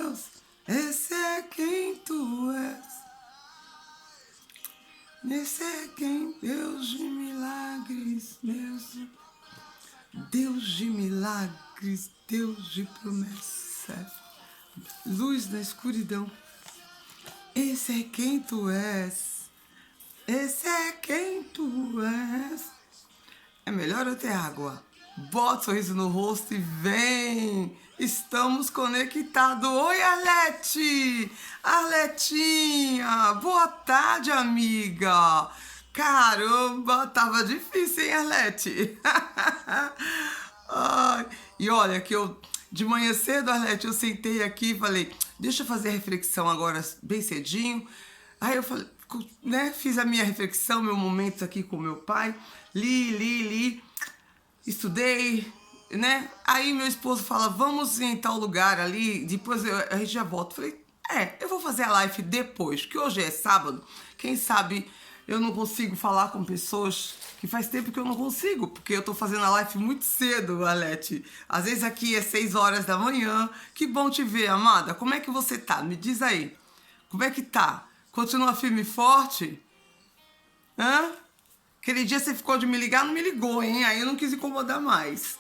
Deus, esse é quem tu és. Esse é quem, Deus de milagres, Deus de milagres, Deus de promessa, luz na escuridão. Esse é quem tu és, esse é quem tu és. É melhor eu ter água. Bota um sorriso no rosto e vem! Estamos conectados. Oi, Arlete! Arletinha! Boa tarde, amiga! Caramba, tava difícil, hein, Arlete? Ai, e olha que eu, de manhã cedo, Arlete, eu sentei aqui e falei, deixa eu fazer a reflexão agora bem cedinho. Aí eu falei, né, fiz a minha reflexão, meu momento aqui com meu pai, li, estudei, né? Aí meu esposo fala, vamos em tal lugar ali, depois a gente já volta. Falei, eu vou fazer a live depois, que hoje é sábado, quem sabe eu não consigo falar com pessoas que faz tempo que eu não consigo, porque eu tô fazendo a live muito cedo, Alete. Às vezes aqui é 6 horas da manhã. Que bom te ver, amada. Como é que você tá? Me diz aí. Como é que tá? Continua firme e forte? Hã? Aquele dia você ficou de me ligar, não me ligou, hein? Aí eu não quis incomodar mais.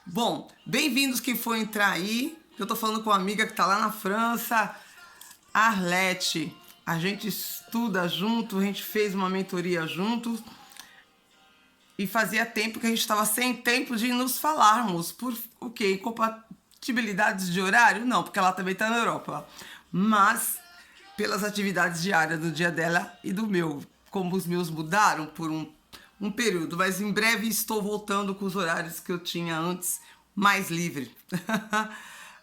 Bom, bem-vindos quem for entrar aí. Eu tô falando com uma amiga que tá lá na França, Arlete. A gente estuda junto, a gente fez uma mentoria juntos. E fazia tempo que a gente estava sem tempo de nos falarmos. Por o quê? Incompatibilidades de horário? Não, porque ela também está na Europa. Mas pelas atividades diárias do dia dela e do meu. Como os meus mudaram por um período. Mas em breve estou voltando com os horários que eu tinha antes, mais livre.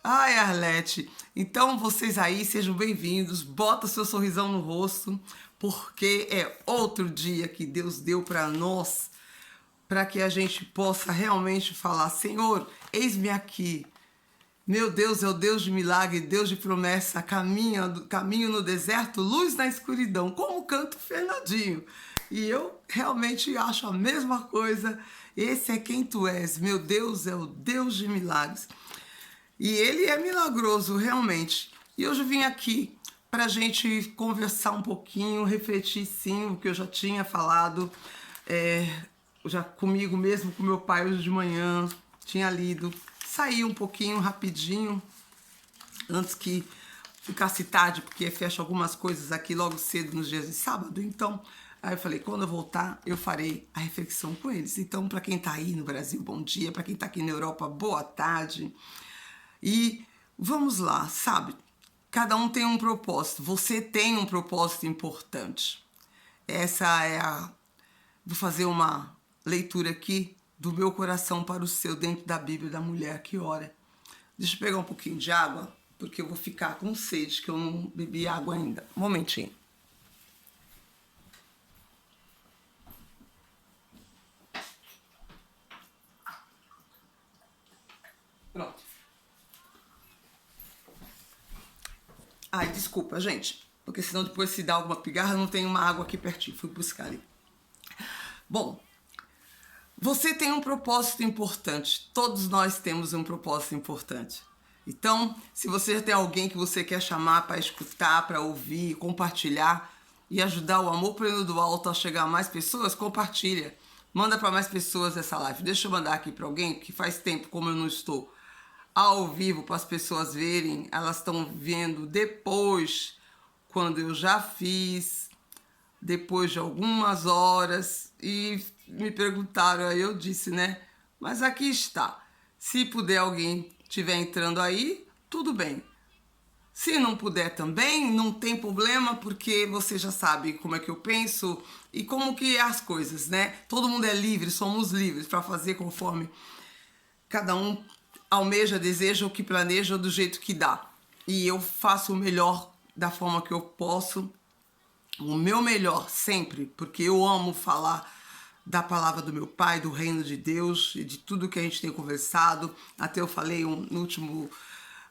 Ai, Arlete. Então vocês aí, sejam bem-vindos. Bota seu sorrisão no rosto, porque é outro dia que Deus deu para nós, para que a gente possa realmente falar, Senhor, eis-me aqui. Meu Deus é o Deus de milagre, Deus de promessa, caminho no deserto, luz na escuridão, como canta o Fernandinho. E eu realmente acho a mesma coisa. Esse é quem tu és. Meu Deus é o Deus de milagres. E ele é milagroso, realmente. E hoje eu vim aqui para a gente conversar um pouquinho, refletir sim o que eu já tinha falado, já comigo mesmo, com meu pai hoje de manhã, tinha lido, saí um pouquinho rapidinho, antes que ficasse tarde, porque fecha algumas coisas aqui logo cedo nos dias de sábado, então, aí eu falei, quando eu voltar, eu farei a reflexão com eles. Então, para quem tá aí no Brasil, bom dia, para quem tá aqui na Europa, boa tarde, e vamos lá, sabe, cada um tem um propósito, você tem um propósito importante, essa é vou fazer uma leitura aqui do meu coração para o seu, dentro da Bíblia da mulher que ora. Deixa eu pegar um pouquinho de água, porque eu vou ficar com sede, que eu não bebi água ainda. Um momentinho. Pronto. Ai, desculpa, gente, porque senão depois se dá alguma pigarra, não tem uma água aqui pertinho, fui buscar ali. Bom, você tem um propósito importante. Todos nós temos um propósito importante. Então, se você tem alguém que você quer chamar para escutar, para ouvir, compartilhar e ajudar o Amor Pleno do Alto a chegar a mais pessoas, compartilha. Manda para mais pessoas essa live. Deixa eu mandar aqui para alguém, que faz tempo, como eu não estou ao vivo para as pessoas verem, elas estão vendo depois, quando eu já fiz, depois de algumas horas, e me perguntaram, aí eu disse, né? Mas aqui está. Se puder alguém estiver entrando aí, tudo bem. Se não puder também, não tem problema, porque você já sabe como é que eu penso e como que é as coisas, né? Todo mundo é livre, somos livres para fazer conforme cada um almeja, deseja, o que planeja, do jeito que dá. E eu faço o melhor da forma que eu posso, o meu melhor sempre, porque eu amo falar da palavra do meu pai, do reino de Deus e de tudo que a gente tem conversado. Até eu falei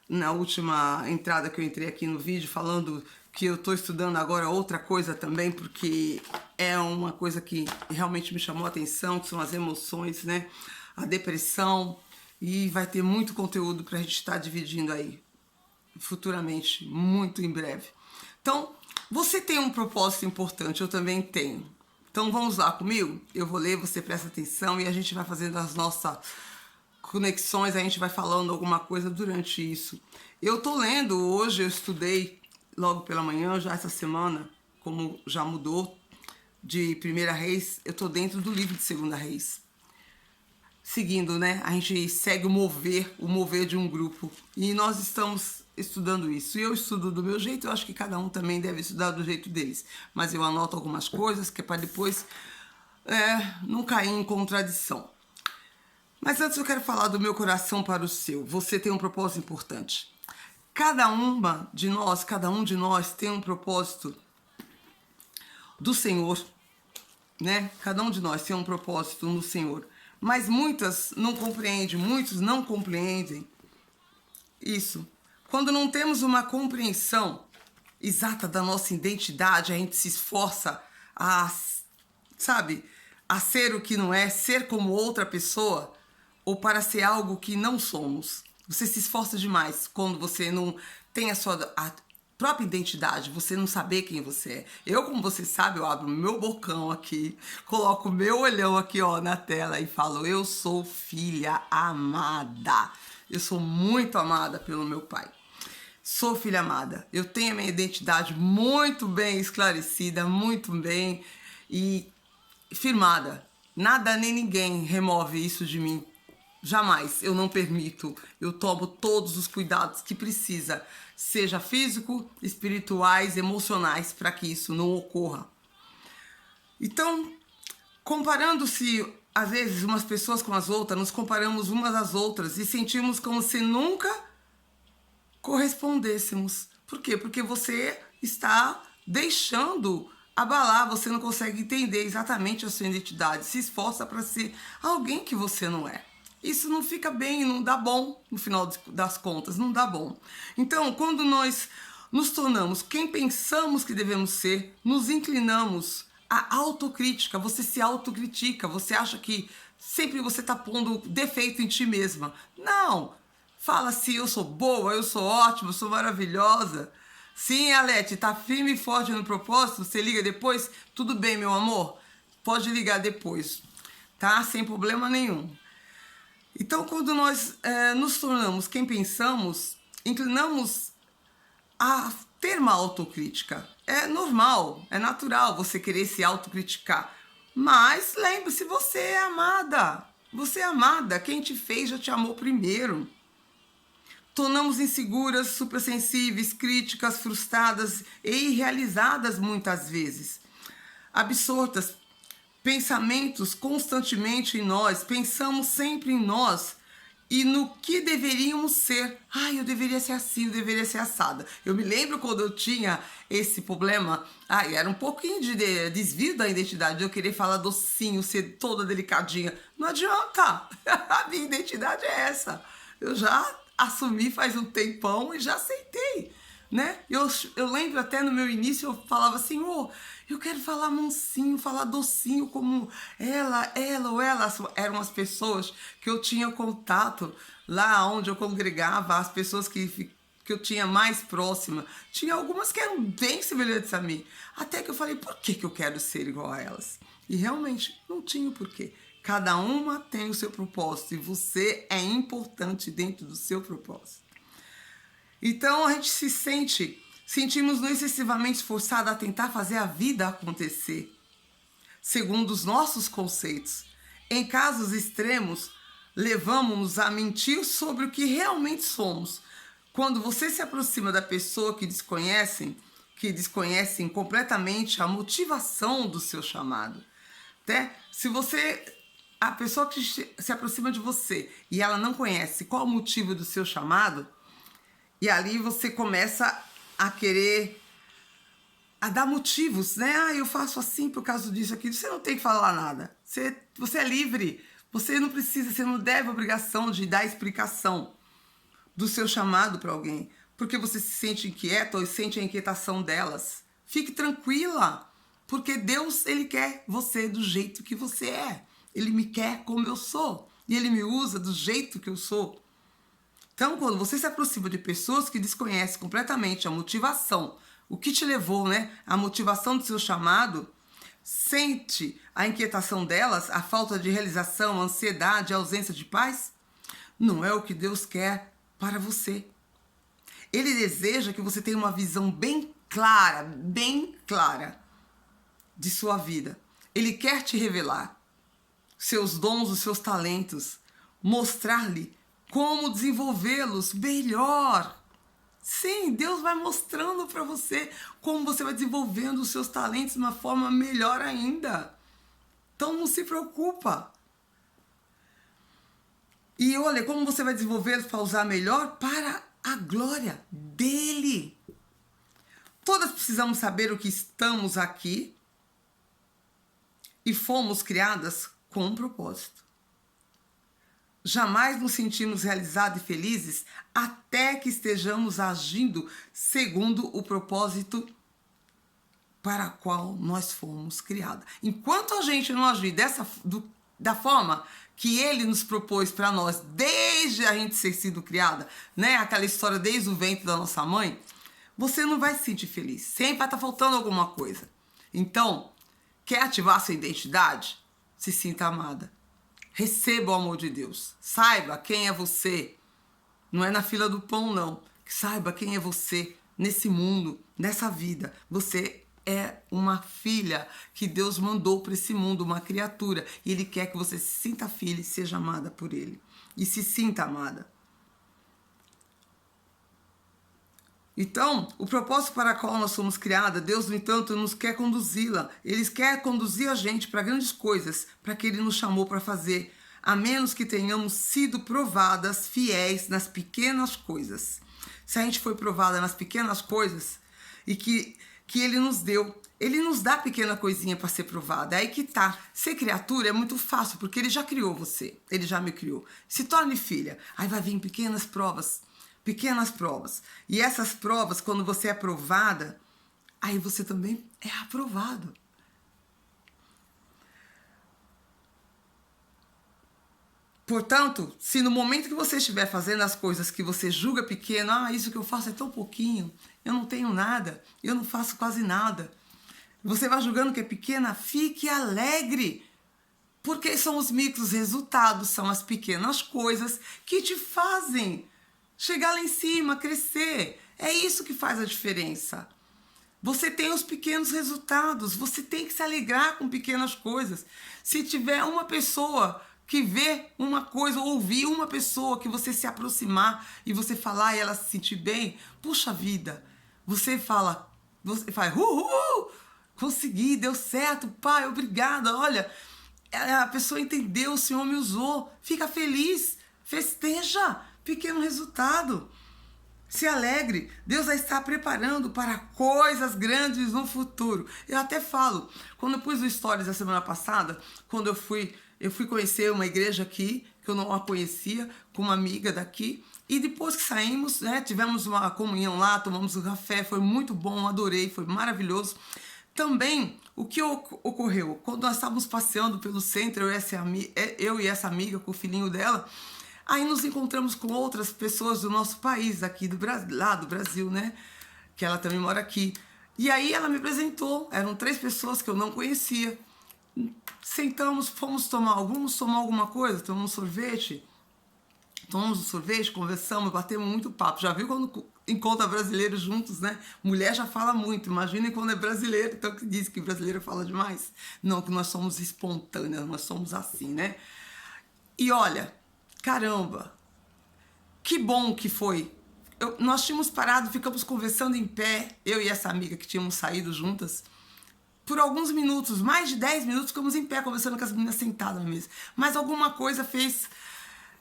na última entrada que eu entrei aqui no vídeo, falando que eu estou estudando agora outra coisa também, porque é uma coisa que realmente me chamou a atenção, que são as emoções, né? A depressão, e vai ter muito conteúdo para a gente estar dividindo aí. futuramente, muito em breve. Então, você tem um propósito importante, eu também tenho. Então vamos lá comigo? Eu vou ler, você presta atenção e a gente vai fazendo as nossas conexões, a gente vai falando alguma coisa durante isso. Eu tô lendo, hoje eu estudei logo pela manhã, já essa semana, como já mudou de Primeira Reis, eu tô dentro do livro de Segunda Reis. Seguindo, né? A gente segue o mover de um grupo. E nós estamos estudando isso. E eu estudo do meu jeito, eu acho que cada um também deve estudar do jeito deles. Mas eu anoto algumas coisas que é para depois não cair em contradição. Mas antes eu quero falar do meu coração para o seu. Você tem um propósito importante. Cada um de nós tem um propósito do Senhor, né? Cada um de nós tem um propósito no Senhor. Mas muitos não compreendem isso. Quando não temos uma compreensão exata da nossa identidade, a gente se esforça a ser o que não é, ser como outra pessoa, ou para ser algo que não somos. Você se esforça demais quando você não tem a própria identidade, você não saber quem você é. Eu, como você sabe, eu abro meu bocão aqui, coloco meu olhão aqui, ó, na tela e falo: eu sou filha amada. Eu sou muito amada pelo meu pai. Sou filha amada. Eu tenho a minha identidade muito bem esclarecida, muito bem e firmada. Nada nem ninguém remove isso de mim. Jamais, eu não permito. Eu tomo todos os cuidados que precisa, seja físico, espirituais, emocionais, para que isso não ocorra. Então, comparando-se, às vezes, umas pessoas com as outras, nos comparamos umas às outras e sentimos como se nunca correspondêssemos. Por quê? Porque você está deixando abalar, você não consegue entender exatamente a sua identidade, se esforça para ser alguém que você não é. Isso não fica bem, não dá bom, no final das contas, não dá bom. Então, quando nós nos tornamos quem pensamos que devemos ser, nos inclinamos à autocrítica, você se autocritica, você acha que sempre você está pondo defeito em ti mesma. Não! Fala assim: eu sou boa, eu sou ótima, eu sou maravilhosa. Sim, Alete, tá firme e forte no propósito? Você liga depois? Tudo bem, meu amor? Pode ligar depois, tá? Sem problema nenhum. Então, quando nós nos tornamos quem pensamos, inclinamos a ter uma autocrítica. É normal, é natural você querer se autocriticar. Mas lembre-se, você é amada. Você é amada. Quem te fez já te amou primeiro. Tornamos inseguras, supersensíveis, críticas, frustradas e irrealizadas muitas vezes. Absortas, pensamentos constantemente em nós, pensamos sempre em nós e no que deveríamos ser. Eu deveria ser assim, eu deveria ser assada. Eu me lembro quando eu tinha esse problema, era um pouquinho de desvio da identidade, eu querer falar docinho, ser toda delicadinha. Não adianta, a minha identidade é essa. Eu já assumi faz um tempão e já aceitei, né? Eu lembro até no meu início, eu falava assim: eu quero falar mansinho, falar docinho como ela eram as pessoas que eu tinha contato lá onde eu congregava, as pessoas que eu tinha mais próxima. Tinha algumas que eram bem semelhantes a mim. Até que eu falei: por que eu quero ser igual a elas? E realmente não tinha o porquê. Cada uma tem o seu propósito e você é importante dentro do seu propósito. Então a gente sentimos-nos excessivamente esforçados a tentar fazer a vida acontecer, segundo os nossos conceitos. Em casos extremos, levamos-nos a mentir sobre o que realmente somos. Quando você se aproxima da pessoa que desconhecem completamente a motivação do seu chamado. Né? A pessoa que se aproxima de você e ela não conhece qual o motivo do seu chamado, e ali você começa a querer dar motivos, né? Eu faço assim por causa disso, aqui. Você não tem que falar nada. Você é livre. Você não deve a obrigação de dar explicação do seu chamado para alguém, porque você se sente inquieta ou sente a inquietação delas. Fique tranquila, porque Deus, Ele quer você do jeito que você é. Ele me quer como eu sou e Ele me usa do jeito que eu sou. Então, quando você se aproxima de pessoas que desconhecem completamente a motivação, o que te levou, né, a motivação do seu chamado, sente a inquietação delas, a falta de realização, a ansiedade, a ausência de paz, não é o que Deus quer para você. Ele deseja que você tenha uma visão bem clara de sua vida. Ele quer te revelar seus dons, os seus talentos, mostrar-lhe como desenvolvê-los melhor. Sim, Deus vai mostrando para você como você vai desenvolvendo os seus talentos de uma forma melhor ainda. Então não se preocupa. E olha, como você vai desenvolvê-los para usar melhor para a glória dele. Todas precisamos saber o que estamos aqui e fomos criadas com um propósito. Jamais nos sentimos realizados e felizes até que estejamos agindo segundo o propósito para o qual nós fomos criados. Enquanto a gente não agir da forma que ele nos propôs para nós, desde a gente ser sido criada, né? Aquela história desde o ventre da nossa mãe, você não vai se sentir feliz. Sempre vai estar faltando alguma coisa. Então, quer ativar sua identidade? Se sinta amada. Receba o amor de Deus. Saiba quem é você. Não é na fila do pão, não. Saiba quem é você nesse mundo, nessa vida. Você é uma filha que Deus mandou para esse mundo, uma criatura. E Ele quer que você se sinta filha e seja amada por Ele. E se sinta amada. Então, o propósito para o qual nós somos criadas, Deus, no entanto, nos quer conduzi-la. Ele quer conduzir a gente para grandes coisas, para que Ele nos chamou para fazer, a menos que tenhamos sido provadas fiéis nas pequenas coisas. Se a gente foi provada nas pequenas coisas e que Ele nos deu, Ele nos dá pequena coisinha para ser provada. É aí que tá. Ser criatura é muito fácil, porque Ele já criou você. Ele já me criou. Se torne filha. Aí vai vir pequenas provas. Pequenas provas. E essas provas, quando você é aprovada, aí você também é aprovado. Portanto, se no momento que você estiver fazendo as coisas que você julga pequeno, isso que eu faço é tão pouquinho, eu não tenho nada, eu não faço quase nada, você vai julgando que é pequena, fique alegre. Porque são os micros resultados, são as pequenas coisas que te fazem chegar lá em cima, crescer. É isso que faz a diferença. Você tem os pequenos resultados, você tem que se alegrar com pequenas coisas. Se tiver uma pessoa que vê uma coisa, ou ouvir uma pessoa que você se aproximar e você falar e ela se sentir bem, puxa vida, você faz, uhul, consegui, deu certo, pai, obrigada, olha, a pessoa entendeu, o Senhor me usou, fica feliz, festeja. Pequeno resultado. Se alegre. Deus já está preparando para coisas grandes no futuro. Eu até falo, quando eu pus o stories da semana passada, quando eu fui conhecer uma igreja aqui, que eu não a conhecia, com uma amiga daqui, e depois que saímos, né, tivemos uma comunhão lá, tomamos um café, foi muito bom, adorei, foi maravilhoso. Também, o que ocorreu? Quando nós estávamos passeando pelo centro, eu e essa amiga com o filhinho dela, aí nos encontramos com outras pessoas do nosso país, aqui lá do Brasil, né? Que ela também mora aqui. E aí ela me apresentou, eram 3 pessoas que eu não conhecia. Sentamos, fomos tomar alguma coisa, tomamos sorvete, conversamos, batemos muito papo. Já viu quando encontra brasileiros juntos, né? Mulher já fala muito, imaginem quando é brasileiro, então que diz que brasileiro fala demais. Não, que nós somos espontâneas, nós somos assim, né? E olha, caramba, que bom que foi. Nós tínhamos parado, ficamos conversando em pé, eu e essa amiga que tínhamos saído juntas, por alguns minutos, mais de 10 minutos, ficamos em pé conversando com as meninas sentadas na mesa. Mas alguma coisa fez...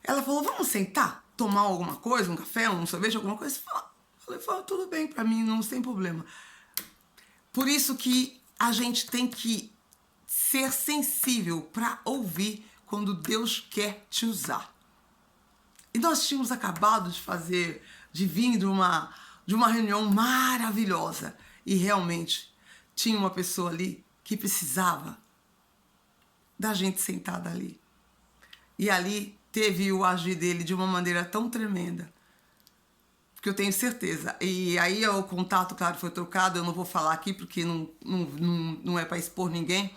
Ela falou, vamos sentar? Tomar alguma coisa, um café, um sorvete, alguma coisa? Eu falei, tudo bem, pra mim não tem problema. Por isso que a gente tem que ser sensível para ouvir quando Deus quer te usar. E nós tínhamos acabado de vir de uma reunião maravilhosa. E realmente tinha uma pessoa ali que precisava da gente sentada ali. E ali teve o agir dele de uma maneira tão tremenda. porque eu tenho certeza. E aí o contato, claro, foi trocado, eu não vou falar aqui porque não é para expor ninguém.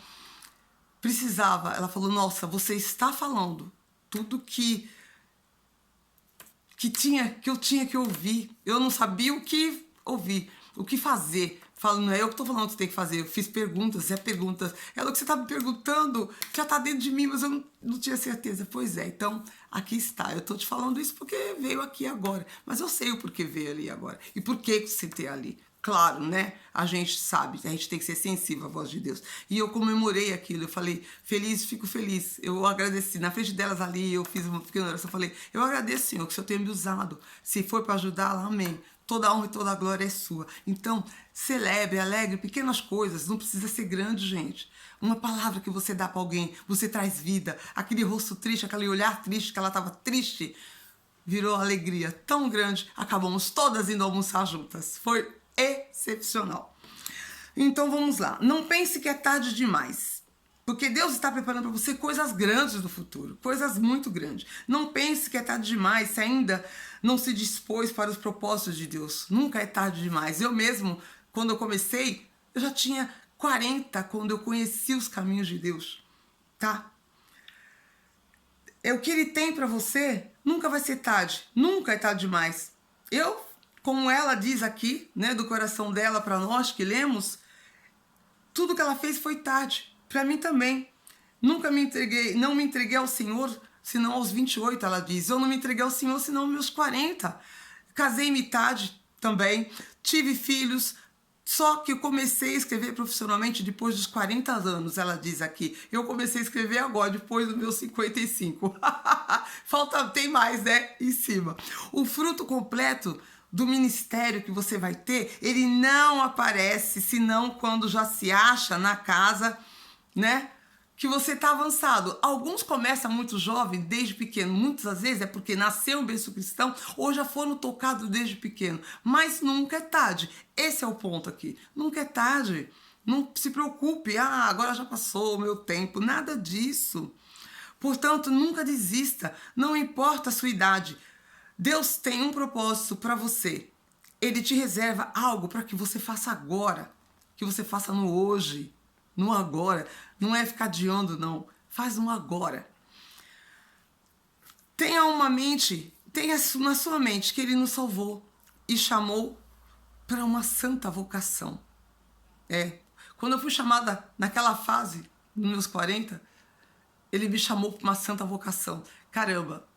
Precisava, ela falou, nossa, você está falando tudo que eu tinha que ouvir. Eu não sabia o que ouvir, o que fazer. Falo, não é eu que tô falando o que você tem que fazer. Eu fiz perguntas, perguntas. Ela, o que você tá me perguntando já tá dentro de mim, mas eu não tinha certeza. Pois é, então aqui está. Eu tô te falando isso porque veio aqui agora. Mas eu sei o porquê veio ali agora. E por que citei ali. Claro, né? A gente sabe, a gente tem que ser sensível à voz de Deus. E eu comemorei aquilo, eu falei, feliz, fico feliz. Eu agradeci, na frente delas ali, eu fiz uma pequena oração, eu falei, eu agradeço, Senhor, que o Senhor tenha me usado. Se for para ajudá-la, amém. Toda a honra e toda a glória é sua. Então, celebre, alegre, pequenas coisas, não precisa ser grande, gente. Uma palavra que você dá para alguém, você traz vida. Aquele rosto triste, aquele olhar triste, que ela estava triste, virou alegria tão grande, acabamos todas indo almoçar juntas. Foi excepcional. Então vamos lá. Não pense que é tarde demais. Porque Deus está preparando para você coisas grandes no futuro. Coisas muito grandes. Não pense que é tarde demais se ainda não se dispôs para os propósitos de Deus. Nunca é tarde demais. Eu mesmo, quando eu comecei, eu já tinha 40 quando eu conheci os caminhos de Deus. Tá? É o que Ele tem para você, nunca vai ser tarde. Nunca é tarde demais. Como ela diz aqui, né, do coração dela para nós que lemos, tudo que ela fez foi tarde. Para mim também. Nunca me entreguei, não me entreguei ao Senhor, senão aos 28, ela diz. Eu não me entreguei ao Senhor, senão aos meus 40. Casei-me tarde também, tive filhos, só que eu comecei a escrever profissionalmente depois dos 40 anos, ela diz aqui. Eu comecei a escrever agora, depois dos meus 55. Tem mais, né? Em cima. O fruto completo do ministério que você vai ter, ele não aparece senão quando já se acha na casa, né? Que você está avançado. Alguns começam muito jovem, desde pequeno. Muitas vezes é porque nasceu um berço cristão ou já foram tocados desde pequeno. Mas nunca é tarde. Esse é o ponto aqui. Nunca é tarde. Não se preocupe. Agora já passou o meu tempo. Nada disso. Portanto, nunca desista. Não importa a sua idade. Deus tem um propósito para você. Ele te reserva algo para que você faça agora. Que você faça no hoje. No agora. Não é ficar adiando, não. Faz no agora. Tenha na sua mente que Ele nos salvou e chamou para uma santa vocação. Quando eu fui chamada naquela fase, nos meus 40, Ele me chamou para uma santa vocação. Caramba,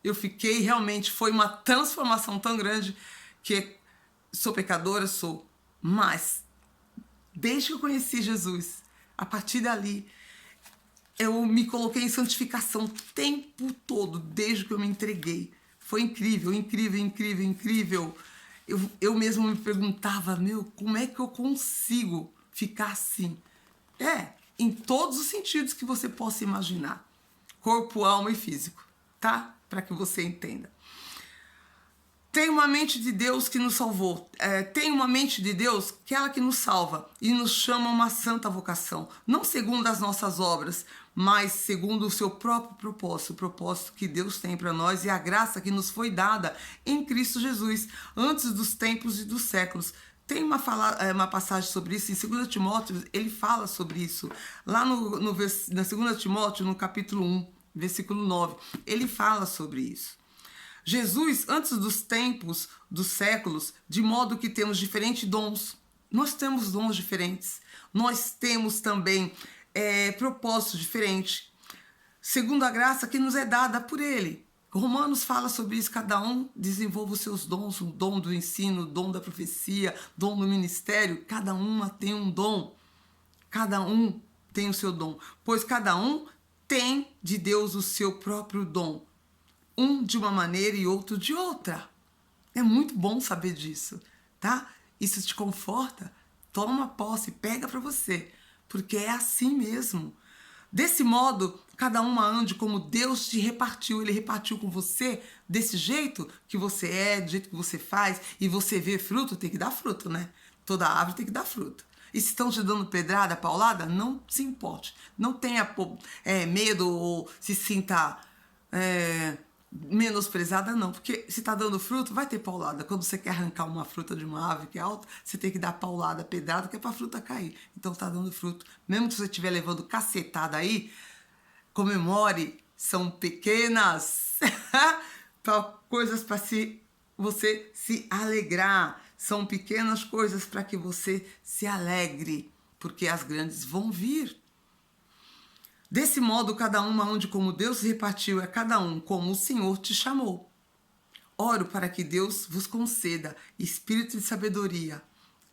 eu fiquei realmente, foi uma transformação tão grande que sou pecadora, mas desde que eu conheci Jesus, a partir dali, eu me coloquei em santificação o tempo todo, desde que eu me entreguei. Foi incrível, incrível, incrível, incrível. Eu mesmo me perguntava, como é que eu consigo ficar assim? Em todos os sentidos que você possa imaginar. Corpo, alma e físico, tá? Para que você entenda. Tem uma mente de Deus que nos salvou. Tem uma mente de Deus que é ela que nos salva e nos chama a uma santa vocação. Não segundo as nossas obras, mas segundo o seu próprio propósito. O propósito que Deus tem para nós e a graça que nos foi dada em Cristo Jesus, antes dos tempos e dos séculos. Tem uma passagem sobre isso, em 2 Timóteo, ele fala sobre isso. Lá na 2 Timóteo, no capítulo 1, versículo 9, ele fala sobre isso. Jesus, antes dos tempos, dos séculos, de modo que temos diferentes dons. Nós temos dons diferentes. Nós temos também propósitos diferentes. Segundo a graça que nos é dada por Ele. Romanos fala sobre isso. Cada um desenvolve os seus dons. O dom do ensino, o dom da profecia, o dom do ministério. Cada uma tem um dom. Cada um tem o seu dom. Pois cada um tem de Deus o seu próprio dom. Um de uma maneira e outro de outra. É muito bom saber disso, tá? Isso te conforta? Toma posse, pega para você, porque é assim mesmo. Desse modo, cada uma ande como Deus te repartiu. Ele repartiu com você desse jeito que você é, do jeito que você faz, e você vê fruto, tem que dar fruto, né? Toda árvore tem que dar fruto. E se estão te dando pedrada, paulada, não se importe. Não tenha medo ou se sinta menosprezada não, porque se tá dando fruto, vai ter paulada. Quando você quer arrancar uma fruta de uma árvore que é alta, você tem que dar paulada, pedrada, que é pra fruta cair. Então tá dando fruto. Mesmo que você estiver levando cacetada aí, comemore, são pequenas coisas para você se alegrar. São pequenas coisas para que você se alegre, porque as grandes vão vir. Desse modo, cada um aonde como Deus repartiu é cada um como o Senhor te chamou. Oro para que Deus vos conceda espírito de sabedoria,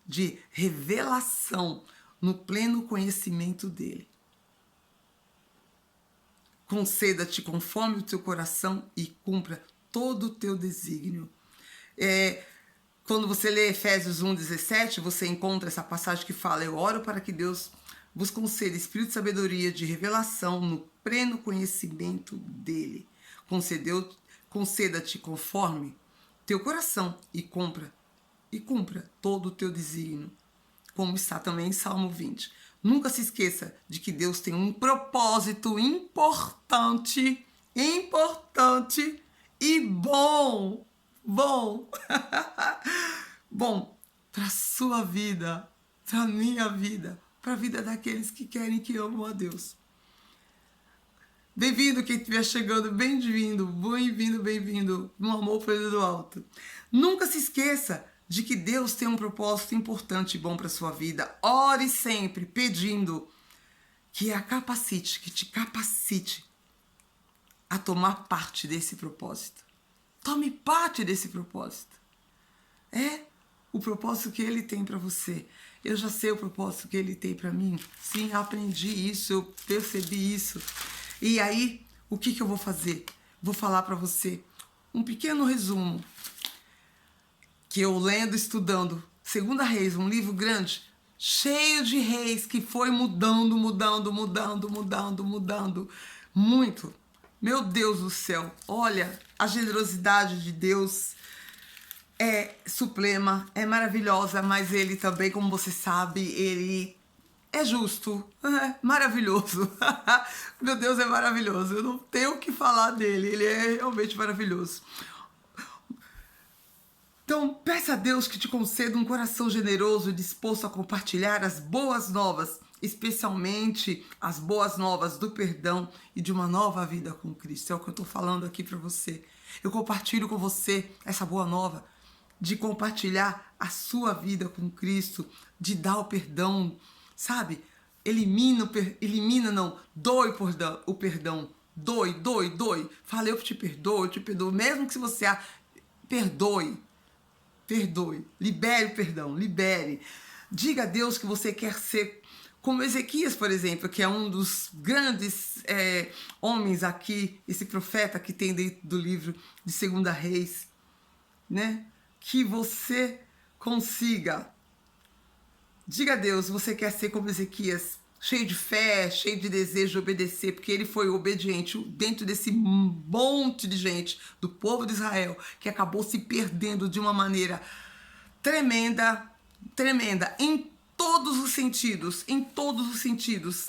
de revelação no pleno conhecimento dele. Conceda-te conforme o teu coração e cumpra todo o teu desígnio. Quando você lê Efésios 1:17, você encontra essa passagem que fala: eu oro para que Deus vos conceda espírito de sabedoria, de revelação no pleno conhecimento dele. Conceda-te conforme teu coração e cumpra todo o teu desígnio, como está também em Salmo 20. Nunca se esqueça de que Deus tem um propósito importante e bom bom para sua vida, para minha vida, para a vida daqueles que querem, que amam a Deus. Bem-vindo quem estiver chegando, bem-vindo, no amor foi do alto. Nunca se esqueça de que Deus tem um propósito importante e bom para sua vida. Ore sempre pedindo que te capacite a tomar parte desse propósito. Tome parte desse propósito. É o propósito que ele tem para você. Eu já sei o propósito que ele tem para mim. Sim, aprendi isso, eu percebi isso. E aí, o que eu vou fazer? Vou falar para você um pequeno resumo que eu lendo, estudando, 2 Reis, um livro grande, cheio de reis que foi mudando muito. Meu Deus do céu, olha, a generosidade de Deus é suprema, é maravilhosa, mas ele também, como você sabe, ele é justo, é maravilhoso. Meu Deus, é maravilhoso, eu não tenho o que falar dele, ele é realmente maravilhoso. Então, peça a Deus que te conceda um coração generoso e disposto a compartilhar as boas novas, especialmente as boas novas do perdão e de uma nova vida com Cristo. É o que eu estou falando aqui para você. Eu compartilho com você essa boa nova de compartilhar a sua vida com Cristo, de dar o perdão, sabe? Doe o perdão. Doe. Fala, eu te perdoo. Mesmo que se você perdoe, libere o perdão, libere. Diga a Deus que você quer ser como Ezequias, por exemplo, que é um dos grandes homens aqui, esse profeta que tem dentro do livro de 2 Reis, né? Que você consiga. Diga a Deus, você quer ser como Ezequias, cheio de fé, cheio de desejo de obedecer, porque ele foi obediente dentro desse monte de gente, do povo de Israel, que acabou se perdendo de uma maneira tremenda, em todos os sentidos,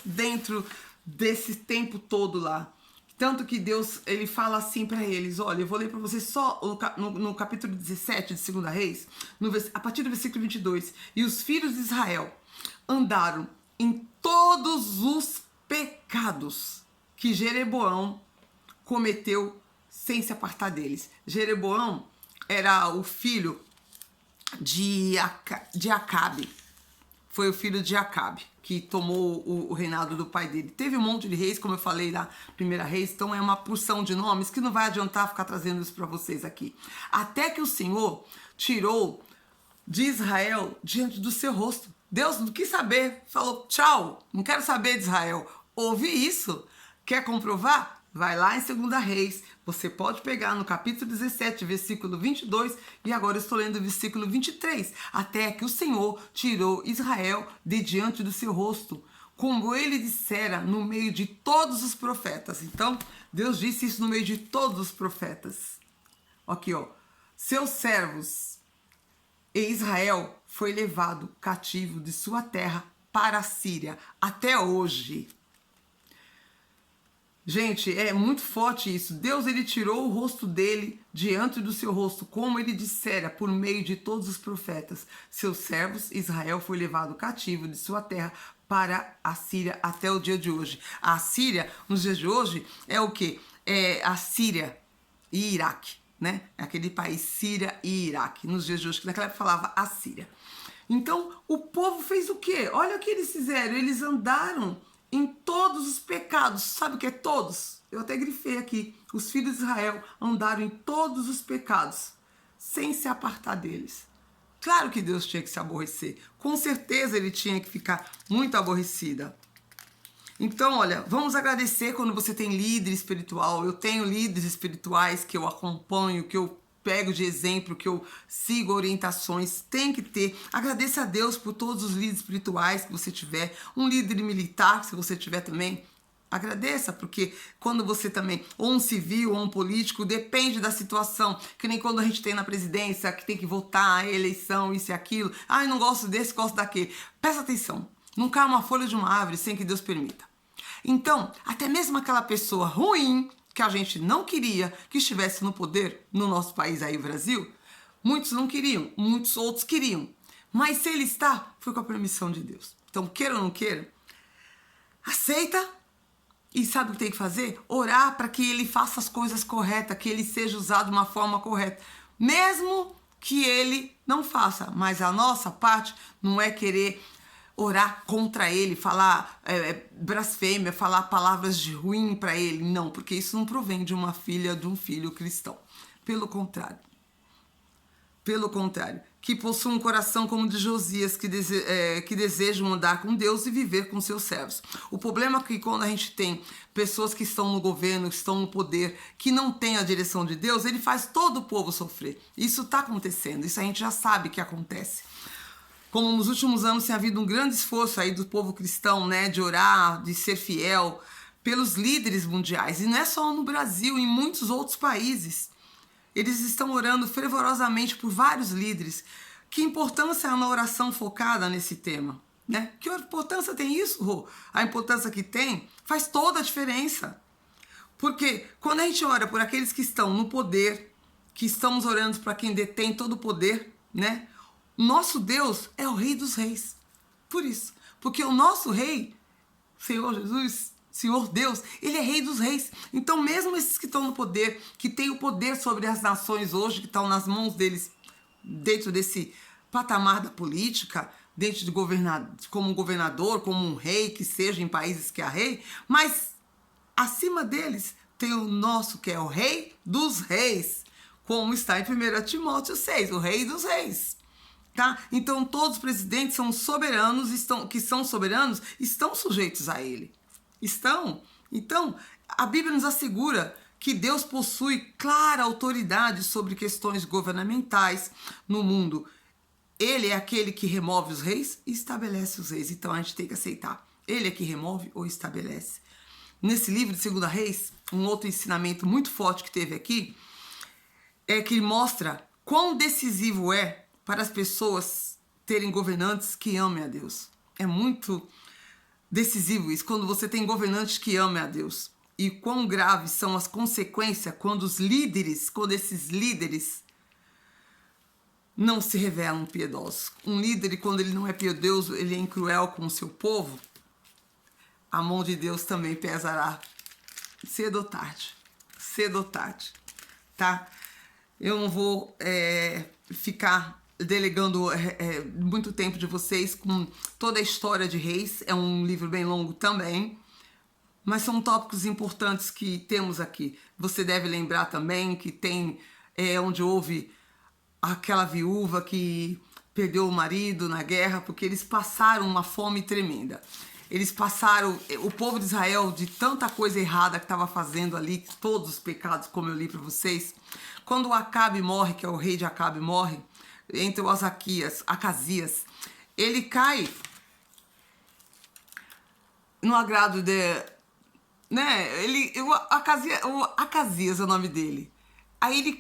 dentro desse tempo todo lá. Tanto que Deus, ele fala assim para eles, olha, eu vou ler para vocês só no capítulo 17 de 2 Reis, a partir do versículo 22. E os filhos de Israel andaram em todos os pecados que Jeroboão cometeu sem se apartar deles. Jeroboão era o filho de Acabe. Foi o filho de Acabe que tomou o reinado do pai dele. Teve um monte de reis, como eu falei lá, 1 Reis, então é uma porção de nomes que não vai adiantar ficar trazendo isso para vocês aqui. Até que o Senhor tirou de Israel diante do seu rosto. Deus não quis saber, falou, tchau, não quero saber de Israel. Ouvi isso? Quer comprovar? Vai lá em 2 Reis, você pode pegar no capítulo 17, versículo 22, e agora eu estou lendo o versículo 23. Até que o Senhor tirou Israel de diante do seu rosto, como ele dissera no meio de todos os profetas. Então, Deus disse isso no meio de todos os profetas. Aqui, ó. Seus servos e Israel foi levado cativo de sua terra para a Síria até hoje. Gente, é muito forte isso. Deus, ele tirou o rosto dele diante do seu rosto, como ele dissera por meio de todos os profetas. Seus servos, Israel foi levado cativo de sua terra para a Síria até o dia de hoje. A Síria, nos dias de hoje, é o quê? É a Síria e Iraque, né? É aquele país, Síria e Iraque, nos dias de hoje, que naquela época falava a Síria. Então, o povo fez o quê? Olha o que eles fizeram. Eles andaram em todos os pecados. Sabe o que é todos? Eu até grifei aqui. Os filhos de Israel andaram em todos os pecados, sem se apartar deles. Claro que Deus tinha que se aborrecer. Com certeza ele tinha que ficar muito aborrecida. Então, olha, vamos agradecer quando você tem líder espiritual. Eu tenho líderes espirituais que eu acompanho, que eu pego de exemplo, que eu sigo orientações. Tem que ter. Agradeça a Deus por todos os líderes espirituais que você tiver. Um líder militar, se você tiver também. Agradeça, porque quando você também, ou um civil, ou um político, depende da situação, que nem quando a gente tem na presidência, que tem que votar, a eleição, isso e aquilo. Ah, eu não gosto desse, gosto daquele. Presta atenção, não cai uma folha de uma árvore sem que Deus permita. Então, até mesmo aquela pessoa ruim, que a gente não queria que estivesse no poder, no nosso país aí, o Brasil, muitos não queriam, muitos outros queriam. Mas se ele está, foi com a permissão de Deus. Então, queira ou não queira, aceita. E sabe o que tem que fazer? Orar para que ele faça as coisas corretas, que ele seja usado de uma forma correta. Mesmo que ele não faça. Mas a nossa parte não é querer orar contra ele, falar blasfêmia, falar palavras de ruim para ele. Não, porque isso não provém de uma filha, de um filho cristão. Pelo contrário. Pelo contrário, que possuam um coração como de Josias, que desejam andar com Deus e viver com seus servos. O problema é que quando a gente tem pessoas que estão no governo, que estão no poder, que não têm a direção de Deus, ele faz todo o povo sofrer. Isso está acontecendo, isso a gente já sabe que acontece. Como nos últimos anos tem havido um grande esforço aí do povo cristão, né, de orar, de ser fiel pelos líderes mundiais. E não é só no Brasil, em muitos outros países. Eles estão orando fervorosamente por vários líderes. Que importância há na oração focada nesse tema? Né? Que importância tem isso, Rô? A importância que tem faz toda a diferença. Porque quando a gente ora por aqueles que estão no poder, que estamos orando para quem detém todo o poder, né? Nosso Deus é o Rei dos Reis. Por isso. Porque o nosso Rei, Senhor Jesus, Senhor Deus, ele é Rei dos Reis. Então, mesmo esses que estão no poder, que têm o poder sobre as nações hoje, que estão nas mãos deles, dentro desse patamar da política, dentro de como um governador, como um rei, que seja em países que há rei, mas acima deles tem o nosso, que é o Rei dos Reis, como está em 1 Timóteo 6, o Rei dos Reis. Tá? Então, todos os presidentes são soberanos, estão sujeitos a ele. Estão. Então, a Bíblia nos assegura que Deus possui clara autoridade sobre questões governamentais no mundo. Ele é aquele que remove os reis e estabelece os reis. Então, a gente tem que aceitar. Ele é que remove ou estabelece. Nesse livro de 2 Reis, um outro ensinamento muito forte que teve aqui é que mostra quão decisivo é para as pessoas terem governantes que amem a Deus. É muito decisivo isso, quando você tem governantes que amem a Deus. E quão graves são as consequências quando esses líderes não se revelam piedosos. Um líder, quando ele não é piedoso, ele é cruel com o seu povo, a mão de Deus também pesará cedo ou tarde. Cedo ou tarde, tá? Eu não vou ficar delegando muito tempo de vocês com toda a história de Reis. É um livro bem longo também, mas são tópicos importantes que temos aqui. Você deve lembrar também que tem onde houve aquela viúva que perdeu o marido na guerra, porque eles passaram uma fome tremenda. Eles passaram, o povo de Israel, de tanta coisa errada que estava fazendo ali, todos os pecados, como eu li para vocês. Quando o Acabe morre, que é o rei de Acabe, morre, entre o Acasias, ele cai no agrado de, né? O Acasias é o nome dele. Aí ele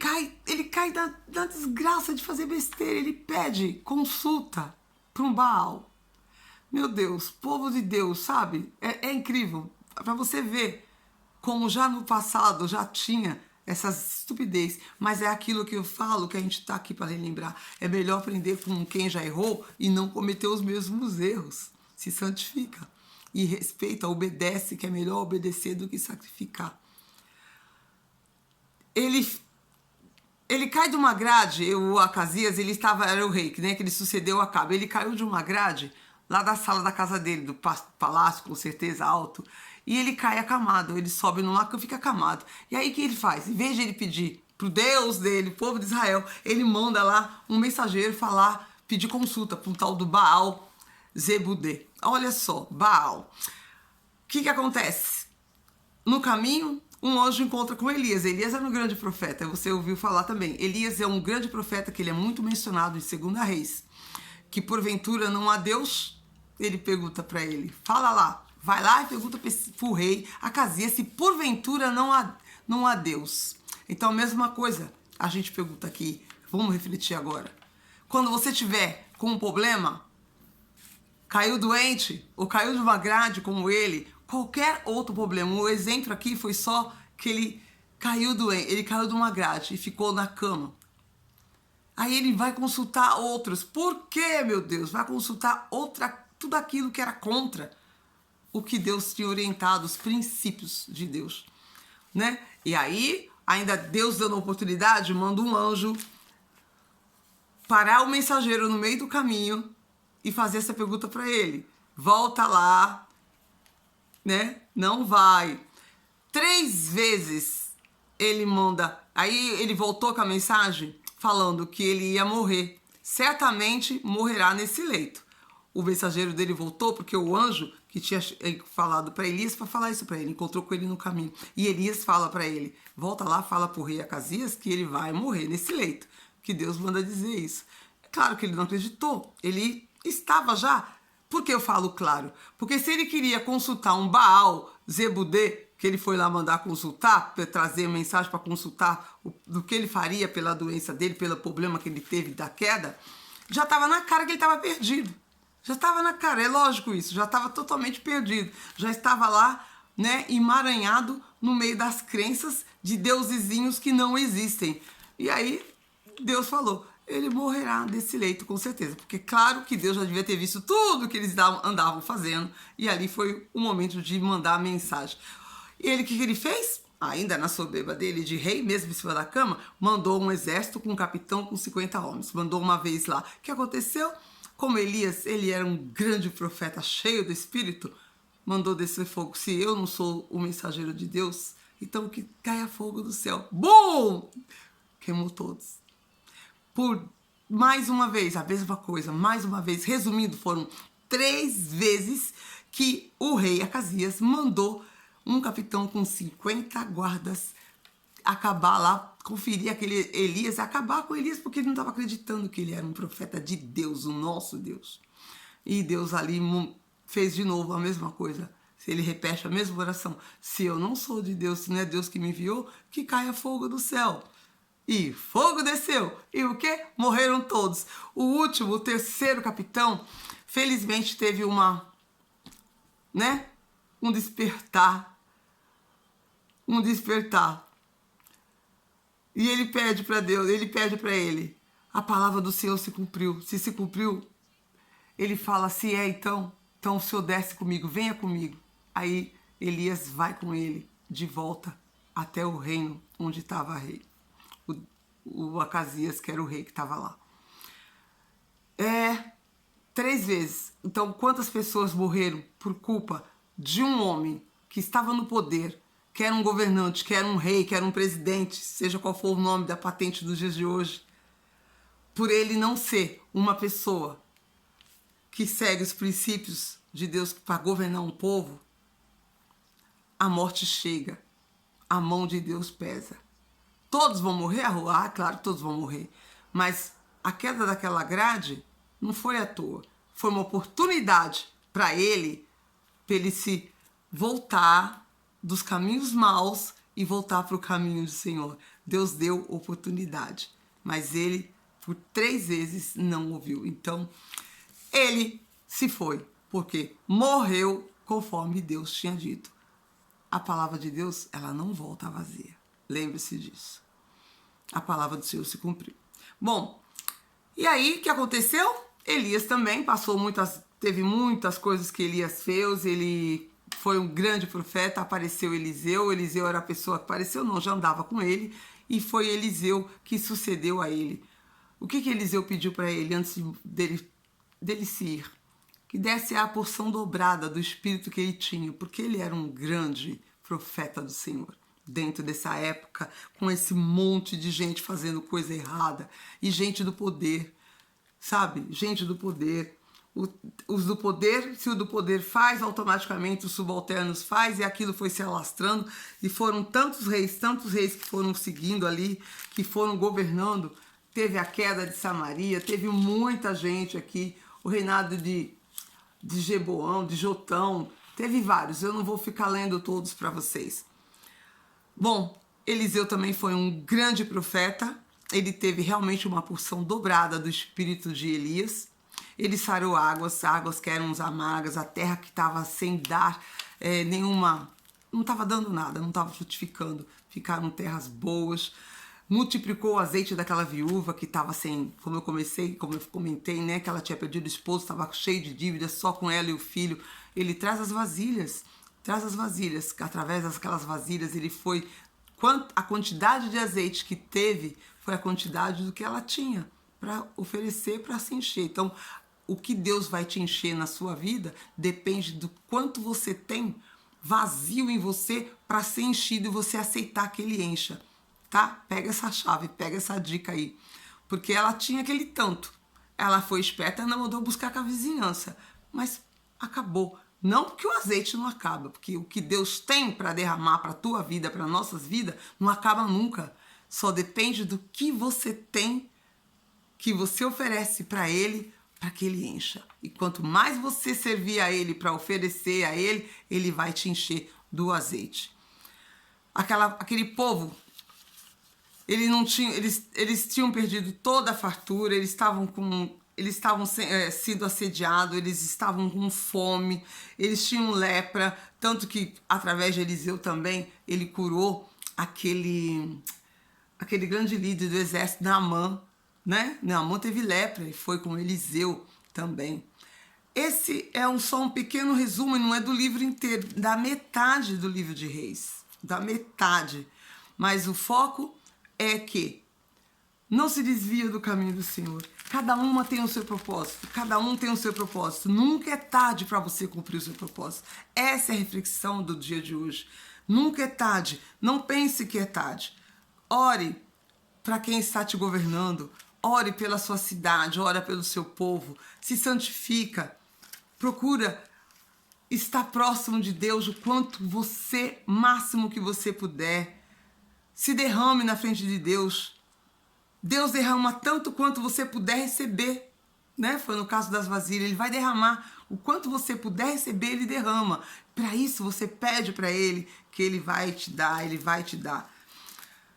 cai na desgraça de fazer besteira. Ele pede consulta para um Baal. Meu Deus, povo de Deus, sabe? É incrível para você ver como já no passado já tinha essas estupidez, mas é aquilo que eu falo, que a gente está aqui para relembrar. É melhor aprender com quem já errou e não cometer os mesmos erros. Se santifica e respeita, obedece, que é melhor obedecer do que sacrificar. Ele cai de uma grade, o Acasias, era o rei, né, que ele sucedeu Acabe. Ele caiu de uma grade lá da sala da casa dele, do palácio, com certeza, alto, e ele cai acamado, ele sobe num lado e fica acamado. E aí o que ele faz? Em vez de ele pedir pro Deus dele, o povo de Israel, ele manda lá um mensageiro falar, pedir consulta para um tal do Baal Zebudê. Olha só, Baal. O que acontece? No caminho, um anjo encontra com Elias. Elias era um grande profeta, você ouviu falar também. Elias é um grande profeta que ele é muito mencionado em 2 Reis. Que porventura não há Deus? Ele pergunta para ele, fala lá, vai lá e pergunta para o rei Acasias se porventura não há Deus. Então a mesma coisa a gente pergunta aqui, vamos refletir agora. Quando você tiver com um problema, caiu doente ou caiu de uma grade como ele, qualquer outro problema, o exemplo aqui foi só que ele caiu doente, ele caiu de uma grade e ficou na cama. Aí ele vai consultar outros. Por quê, meu Deus? Vai consultar tudo aquilo que era contra o que Deus tinha orientado, os princípios de Deus, né? E aí, ainda Deus dando oportunidade, manda um anjo parar o mensageiro no meio do caminho e fazer essa pergunta para ele. Volta lá, né? Não vai. 3 vezes ele manda. Aí ele voltou com a mensagem falando que ele ia morrer. Certamente morrerá nesse leito. O mensageiro dele voltou porque o anjo que tinha falado para Elias para falar isso para ele, encontrou com ele no caminho. E Elias fala para ele, volta lá, fala para o rei Acasias que ele vai morrer nesse leito. Que Deus manda dizer isso. É claro que ele não acreditou. Ele estava já. Por que eu falo claro? Porque se ele queria consultar um Baal Zebudê, que ele foi lá mandar consultar, trazer mensagem para consultar do que ele faria pela doença dele, pelo problema que ele teve da queda, já estava na cara que ele estava perdido. Já estava na cara, é lógico isso, já estava totalmente perdido. Já estava lá, né, emaranhado no meio das crenças de deusezinhos que não existem. E aí Deus falou, ele morrerá desse leito com certeza, porque claro que Deus já devia ter visto tudo que eles andavam fazendo, e ali foi o momento de mandar a mensagem. E ele, o que ele fez? Ainda na soberba dele de rei, mesmo em cima da cama, mandou um exército com um capitão com 50 homens. Mandou uma vez lá. O que aconteceu? Como Elias, ele era um grande profeta cheio do Espírito, mandou descer fogo. Se eu não sou o mensageiro de Deus, então que caia fogo do céu. Bum! Queimou todos. Por mais uma vez, a mesma coisa, mais uma vez, resumindo, foram 3 vezes que o rei Acasias mandou um capitão com 50 guardas acabar lá, conferir aquele Elias, acabar com Elias, porque ele não estava acreditando que ele era um profeta de Deus, o nosso Deus. E Deus ali fez de novo a mesma coisa. Se ele repete a mesma oração, se eu não sou de Deus, se não é Deus que me enviou, que caia fogo do céu. E fogo desceu. E o quê? Morreram todos. O último, o 3º capitão, felizmente teve um despertar. E ele pede para Deus, ele pede para ele. A palavra do Senhor se cumpriu. Se cumpriu, ele fala, se é então o Senhor desce comigo, venha comigo. Aí Elias vai com ele de volta até o reino onde estava rei. O Acasias, que era o rei que estava lá. 3 vezes. Então, quantas pessoas morreram por culpa de um homem que estava no poder, que era um governante, que era um rei, que era um presidente, seja qual for o nome da patente dos dias de hoje, por ele não ser uma pessoa que segue os princípios de Deus para governar um povo, a morte chega, a mão de Deus pesa. Todos vão morrer? Claro que todos vão morrer. Mas a queda daquela grade não foi à toa. Foi uma oportunidade para ele se voltar dos caminhos maus e voltar para o caminho do Senhor. Deus deu oportunidade, mas ele, por 3 vezes, não ouviu. Então, ele se foi, porque morreu conforme Deus tinha dito. a palavra de Deus, ela não volta vazia. Lembre-se disso. A palavra do Senhor se cumpriu. Bom, e aí, o que aconteceu? Elias também teve muitas coisas que Elias fez, ele foi um grande profeta, apareceu Eliseu era a pessoa que apareceu, não, já andava com ele, e foi Eliseu que sucedeu a ele. O que Eliseu pediu para ele antes dele se ir? Que desse a porção dobrada do espírito que ele tinha, porque ele era um grande profeta do Senhor. Dentro dessa época, com esse monte de gente fazendo coisa errada, e gente do poder, sabe? Gente do poder. Os do poder, se o do poder faz, automaticamente os subalternos faz, e aquilo foi se alastrando, e foram tantos reis que foram seguindo ali, que foram governando. Teve a queda de Samaria, teve muita gente aqui, o reinado de Jeboão, de Jotão, teve vários, eu não vou ficar lendo todos para vocês. Bom, Eliseu também foi um grande profeta, ele teve realmente uma porção dobrada do espírito de Elias. Ele sarou águas que eram amargas, a terra que estava sem dar nenhuma, não estava dando nada, não estava frutificando, ficaram terras boas. Multiplicou o azeite daquela viúva que estava sem, como eu comentei, né, que ela tinha perdido o esposo, estava cheio de dívidas, só com ela e o filho. Ele traz as vasilhas, através daquelas vasilhas ele foi, a quantidade de azeite que teve foi a quantidade do que ela tinha para oferecer, para se encher. Então, o que Deus vai te encher na sua vida depende do quanto você tem vazio em você para ser enchido e você aceitar que ele encha, tá? Pega essa chave, pega essa dica aí. Porque ela tinha aquele tanto. Ela foi esperta, não mandou buscar com a vizinhança. Mas acabou. Não porque o azeite não acaba, porque o que Deus tem para derramar para a tua vida, para nossas vidas, não acaba nunca. Só depende do que você tem, que você oferece para ele, para que ele encha. E quanto mais você servir a ele, para oferecer a ele, ele vai te encher do azeite. Aquele povo, eles tinham perdido toda a fartura, eles estavam sendo assediados, eles estavam com fome, eles tinham lepra, tanto que através de Eliseu também ele curou aquele grande líder do exército, Naamã, né? Naamã teve lepra e foi com Eliseu também. Esse é só um pequeno resumo, não é do livro inteiro, da metade do livro de Reis, da metade. Mas o foco é que não se desvia do caminho do Senhor. Cada uma tem o seu propósito. Cada um tem o seu propósito. Nunca é tarde para você cumprir o seu propósito. Essa é a reflexão do dia de hoje. Nunca é tarde. Não pense que é tarde. Ore para quem está te governando. Ore pela sua cidade. Ore pelo seu povo. Se santifica. Procura estar próximo de Deus o quanto você, máximo que você puder. Se derrame na frente de Deus. Deus derrama tanto quanto você puder receber, né? Foi no caso das vasilhas, ele vai derramar o quanto você puder receber, ele derrama. Para isso você pede para ele que ele vai te dar, ele vai te dar.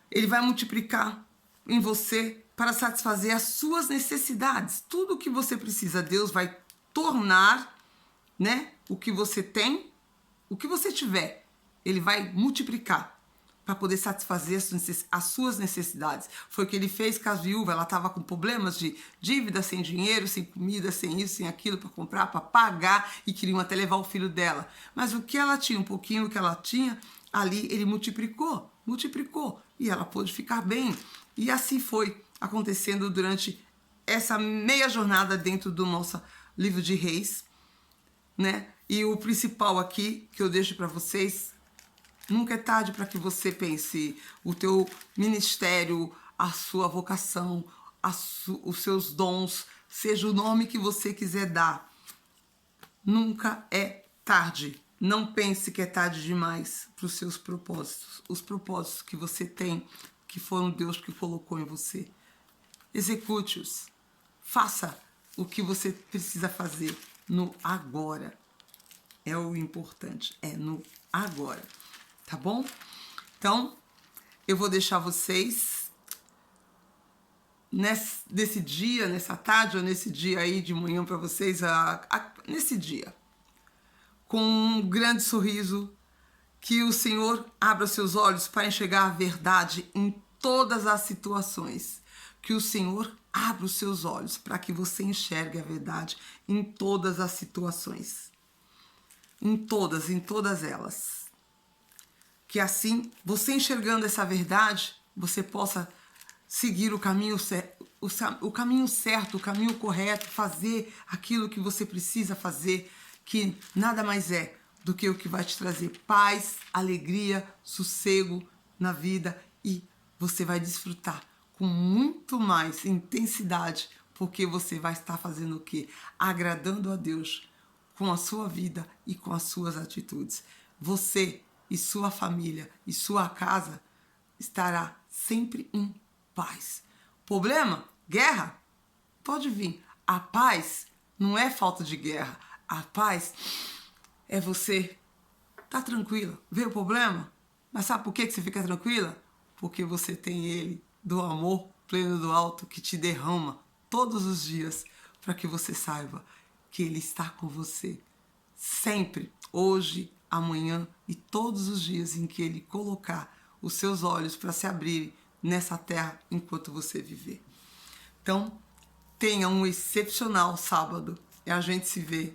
Ele vai multiplicar em você para satisfazer as suas necessidades. Tudo o que você precisa, Deus vai tornar, né? O que você tem, o que você tiver, ele vai multiplicar para poder satisfazer as suas necessidades. Foi o que ele fez com a viúva. Ela estava com problemas de dívida, sem dinheiro, sem comida, sem isso, sem aquilo para comprar, para pagar, e queriam até levar o filho dela. Mas o que ela tinha, um pouquinho que ela tinha, ali ele multiplicou, e ela pôde ficar bem. E assim foi acontecendo durante essa meia jornada dentro do nosso livro de Reis, né? E o principal aqui que eu deixo para vocês: nunca é tarde para que você pense o teu ministério, a sua vocação, os seus dons, seja o nome que você quiser dar. Nunca é tarde. Não pense que é tarde demais para os seus propósitos. Os propósitos que você tem, que foram Deus que colocou em você. Execute-os. Faça o que você precisa fazer no agora. É o importante, é no agora. Tá bom? Então, eu vou deixar vocês nesse dia, nessa tarde ou nesse dia aí de manhã para vocês, nesse dia, com um grande sorriso Que o Senhor abra seus olhos para enxergar a verdade em todas as situações. Que o Senhor abra os seus olhos para que você enxergue a verdade em todas as situações. Em todas elas. Que assim, você enxergando essa verdade, você possa seguir o caminho certo, o caminho correto, fazer aquilo que você precisa fazer, que nada mais é do que o que vai te trazer paz, alegria, sossego na vida, e você vai desfrutar com muito mais intensidade, porque você vai estar fazendo o quê? Agradando a Deus com a sua vida e com as suas atitudes. Você e sua família e sua casa estará sempre em paz. Problema? Guerra? Pode vir. A paz não é falta de guerra. A paz é você tá tranquila. Vê o problema? Mas sabe por que você fica tranquila? Porque você tem Ele, do amor pleno do alto, que te derrama todos os dias para que você saiba que Ele está com você sempre, hoje, amanhã e todos os dias em que Ele colocar os seus olhos para se abrirem nessa terra enquanto você viver. Então, tenha um excepcional sábado e a gente se vê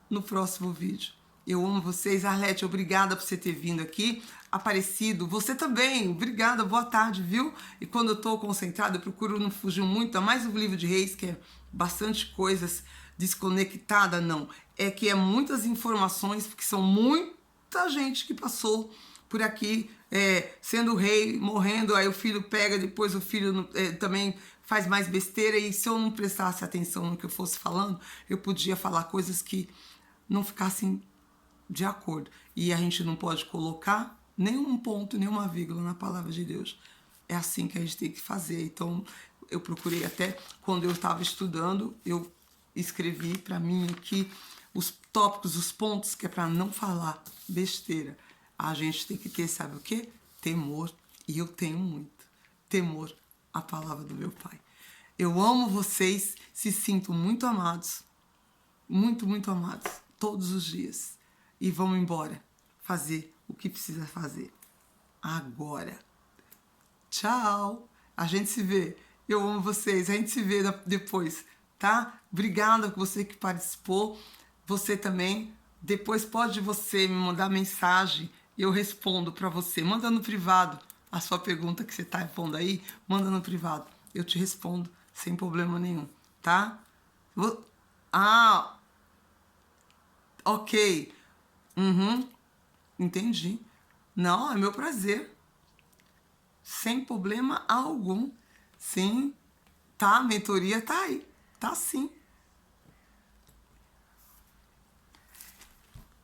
no próximo vídeo. Eu amo vocês. Arlete, obrigada por você ter vindo aqui. Aparecido, você também. Obrigada, boa tarde, viu? E quando eu estou concentrada, eu procuro não fugir muito. A mais o livro de Reis, que é bastante coisas desconectada, não. É que é muitas informações, porque são muita gente que passou por aqui, sendo rei, morrendo, aí o filho pega, depois o filho também faz mais besteira, e se eu não prestasse atenção no que eu fosse falando, eu podia falar coisas que não ficassem de acordo. E a gente não pode colocar nenhum ponto, nenhuma vírgula na palavra de Deus. É assim que a gente tem que fazer. Então, eu procurei até, quando eu estava estudando, eu escrevi para mim aqui os tópicos, os pontos, que é para não falar besteira. A gente tem que ter, sabe o quê? Temor. E eu tenho muito. Temor à palavra do meu Pai. Eu amo vocês, se sinto muito amados. Muito, muito amados. Todos os dias. E vamos embora fazer o que precisa fazer agora. Tchau. A gente se vê. Eu amo vocês. A gente se vê depois, tá? Obrigada por você que participou. Você também. Depois pode você me mandar mensagem e eu respondo para você. Manda no privado a sua pergunta que você tá pondo aí. Manda no privado. Eu te respondo sem problema nenhum, tá? Ok. Entendi. Não, é meu prazer. Sem problema algum. Sim. Tá, a mentoria tá aí. Tá sim.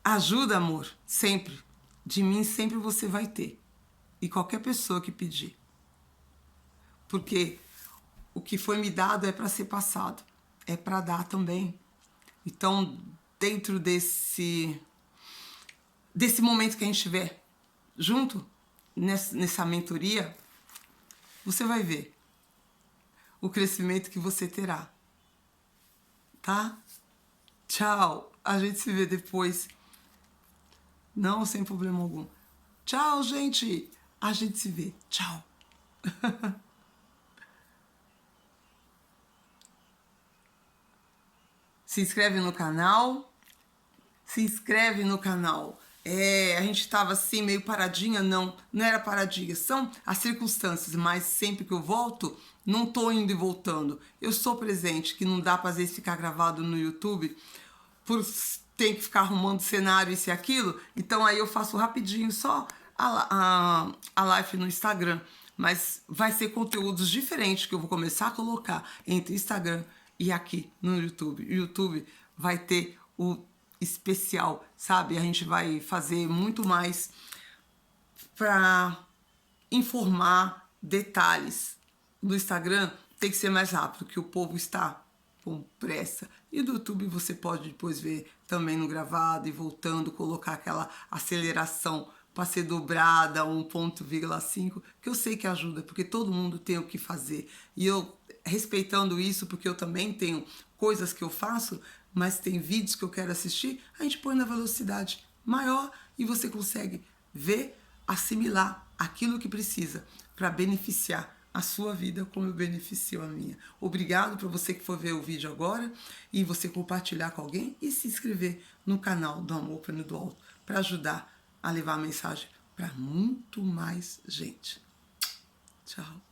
Ajuda, amor. Sempre. De mim sempre você vai ter. E qualquer pessoa que pedir. Porque o que foi me dado é para ser passado. É para dar também. Então, dentro desse momento que a gente estiver junto, nessa mentoria, você vai ver o crescimento que você terá. Tá? Tchau. A gente se vê depois. Não, sem problema algum. Tchau, gente. A gente se vê. Tchau. Se inscreve no canal. Se inscreve no canal. A gente estava assim, meio paradinha. Não era paradinha. São as circunstâncias, mas sempre que eu volto, não tô indo e voltando. Eu sou presente, que não dá pra às vezes ficar gravado no YouTube, por ter que ficar arrumando cenário, isso e aquilo. Então aí eu faço rapidinho só a live no Instagram. Mas vai ser conteúdos diferentes que eu vou começar a colocar entre Instagram e aqui no YouTube. O YouTube vai ter o especial, sabe? A gente vai fazer muito mais para informar detalhes. No Instagram tem que ser mais rápido, que o povo está com pressa. E do YouTube você pode depois ver também no gravado e voltando, colocar aquela aceleração para ser dobrada, 1,5, que eu sei que ajuda, porque todo mundo tem o que fazer. E eu, respeitando isso, porque eu também tenho coisas que eu faço, mas tem vídeos que eu quero assistir, a gente põe na velocidade maior e você consegue ver, assimilar aquilo que precisa para beneficiar a sua vida como eu beneficio a minha. Obrigado para você que for ver o vídeo agora e você compartilhar com alguém e se inscrever no canal do Amor Pleno do Alto para ajudar a levar a mensagem para muito mais gente. Tchau.